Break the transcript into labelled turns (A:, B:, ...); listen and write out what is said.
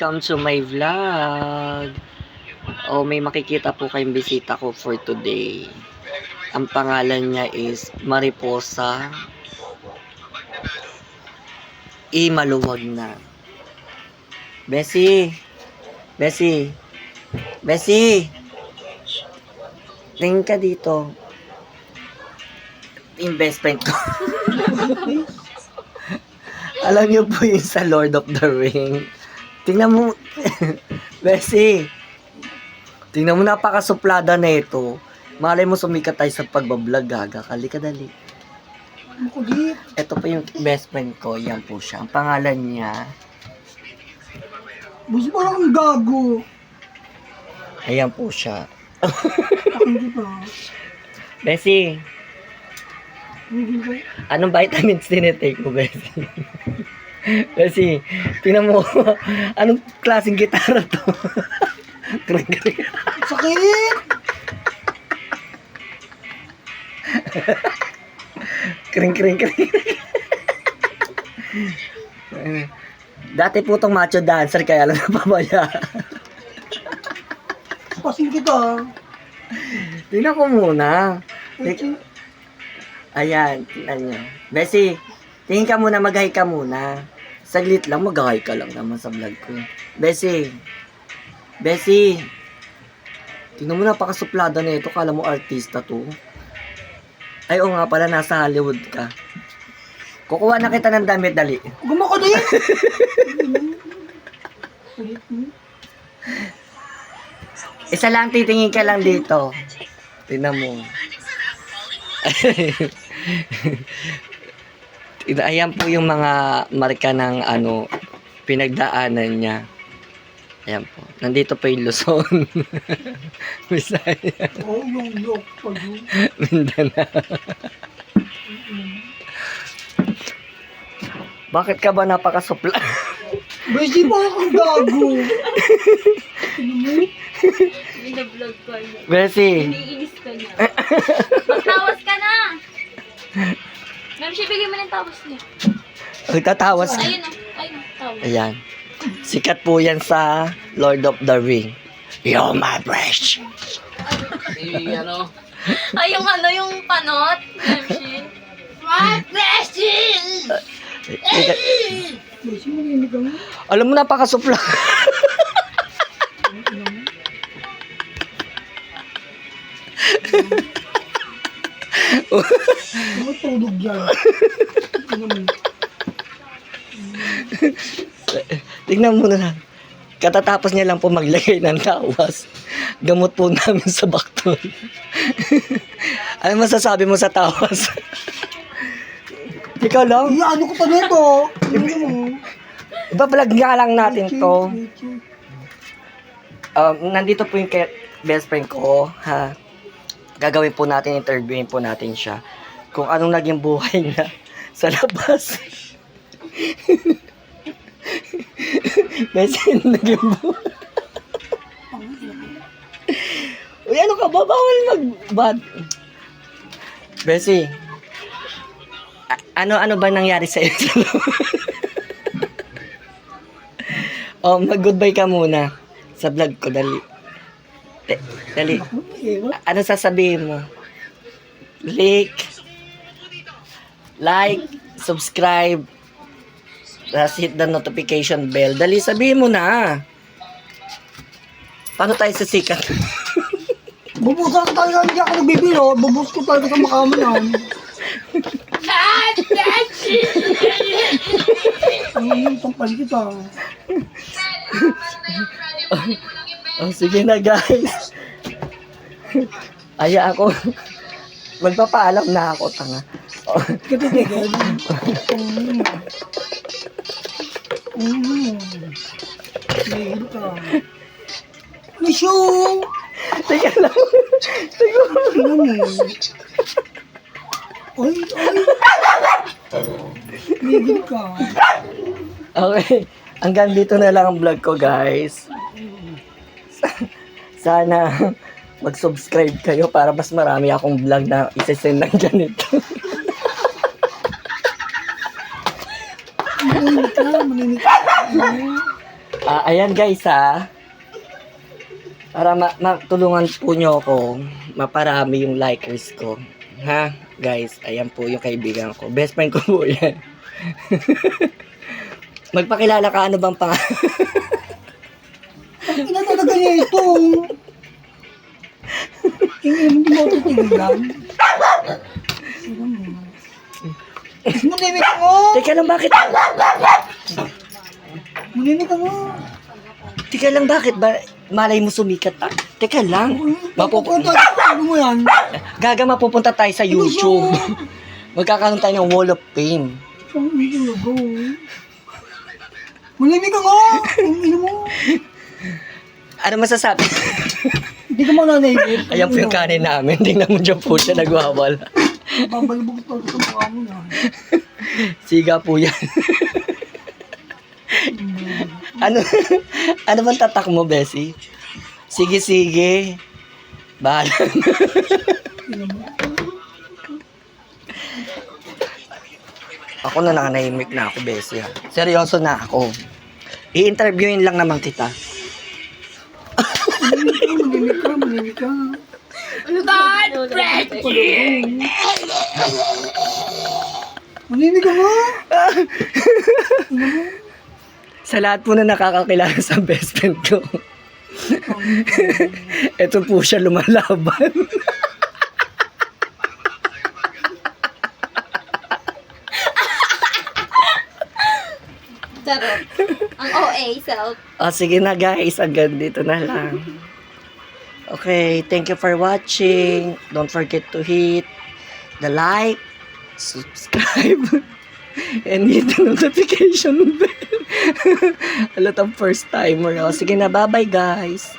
A: welcome to my vlog. May makikita po kayong bisita ko for today. Ang pangalan niya is Mariposa Maluwag na. Bessie! Bessie! Bessie! Tingin ka dito. Yung best friend ko. Alam niyo po yung sa Lord of the Ring. Tingnan mo. Bessie. Tingnan mo, napakasuplada na ito. Malay mo sumikat tayo sa pagbablog, gaga. Kali ka dali. Ito po yung best friend ko. Yan po siya. Ang pangalan niya.
B: Gusto mo lang gago.
A: Ayan po siya.
B: Hindi pa.
A: Bessie.
B: Hindi pa.
A: Anong vitamins tinitake mo, Bessie? Bessie, tingnan mo. Anong klaseng gitara to?
B: Sakit!
A: Kring. Dati po tong macho dancer, kaya lang napamaya.
B: Pasin kita.
A: Tingnan ko muna. Ayan, tingnan nyo. Bessie, tingin ka muna, mag-hi ka muna. Saglit lang, mag-hi ka lang naman sa vlog ko. Bessie, tingnan mo, napakasuplada na ito. Kala mo artista to. Ay, oo nga pala, nasa Hollywood ka. Kukuha na kita ng damit, dali.
B: Gumako din!
A: Isa lang, titingin ka lang dito. Tingnan mo. Ayan po yung mga marka ng pinagdaanan niya. Ayan po. Nandito po yung Luzon. Visaya.
B: Oh, yung look pa yun.
A: Mindanao. Bakit ka ba napakasupla?
B: Bessie, parang kang gago.
C: Binablog ko niya.
A: Bessie.
C: Iniinis ka niya. Magtawas ka na! Ma'am, siya bigyan mo ng tawas niya.
A: Tatawas.
C: Ayun o. Ayun o. Tawas.
A: Ayan. Sikat po yan sa Lord of the Ring. You're my precious.
C: Ay, yung yung panot. Ma'am, siya. My blessing!
B: Bessie, maninig ka mo.
A: Alam mo, napakasupla.
B: Tumutulog yan.
A: Tingnan mo na. Katatapos niya lang po maglagay ng tawas. Gamot po namin sa baktol. Ano masasabi mo sa tawas? Ikaw lang?
B: Ano ko pa nito?
A: Iba-vlog nga lang natin to. Nandito po yung best friend ko. Ha? Gagawin po natin, interviewin po natin siya. Kung anong naging buhay niya sa labas. Best friend, naging buhay. Uy, ano ka ba? Bawal mag-bad. Bessie, ano ba nangyari sa iyo? Mag-goodbye ka muna sa vlog ko, dali. Dali. Ano sasabihin mo? Like, subscribe, hit the notification bell. Dali, sabihin mo na. Paano tayo sisikat?
B: Bubusan ko talaga, hindi ako nagbibiro. Bubus ko talaga sa makama yan. Ang tampal kita.
A: Sige na, guys. Aya ako. Magpapaalam na ako, tanga.
B: Katitigil. Nihil ka. Misyo!
A: Teka lang.
B: Ano mo? Ay! Nihil ka.
A: Okay. Hanggang dito na lang ang vlog ko, guys. Sana mag-subscribe kayo para mas marami akong vlog na isesend ng ganito.
B: Maninig ka.
A: Ayan guys para matulungan po nyo ako, maparami yung likers ko. Ha, guys, ayan po yung kaibigan ko. Best friend ko po yan. Magpakilala ka, ano bang pangalan?
B: Ina talaga niya ito. Hindi mo titigilan. Munimik ka mo!
A: Teka lang, bakit?
B: Munimik ka mo!
A: Teka lang, bakit ba? Malay mo sumikat ah. Teka lang.
B: Mapupunta ano mo yan?
A: Gaga, mapupunta tayo sa YouTube. Magkakaroon tayo ng Wall of Fame.
B: Munimik ka mo! Ino mo!
A: Ano masasabi?
B: Hindi ka mananayin.
A: Ayan po yung kanin namin. Tingnan mo dyan po siya nagwawala.
B: Babalibog ito sa mukha mo na.
A: Siga po yan. ano bang tatak mo, Bessie? Sige. Bahala na. Ako na nanahimik na ako, Bessie. Seryoso na ako. I-interviewin lang naman kita.
B: Munimik ka.
C: Ano God? Freddy!
B: Munimik ka mo!
A: Sa lahat po na nakakakilala sa best friend ko. Ito po siya lumalaban.
C: Charot. Ang OA self.
A: Sige na guys, hanggang dito na lang. Okay, thank you for watching. Don't forget to hit the like, subscribe, and hit the notification bell. Alatang first timer. Sige na, bye-bye guys.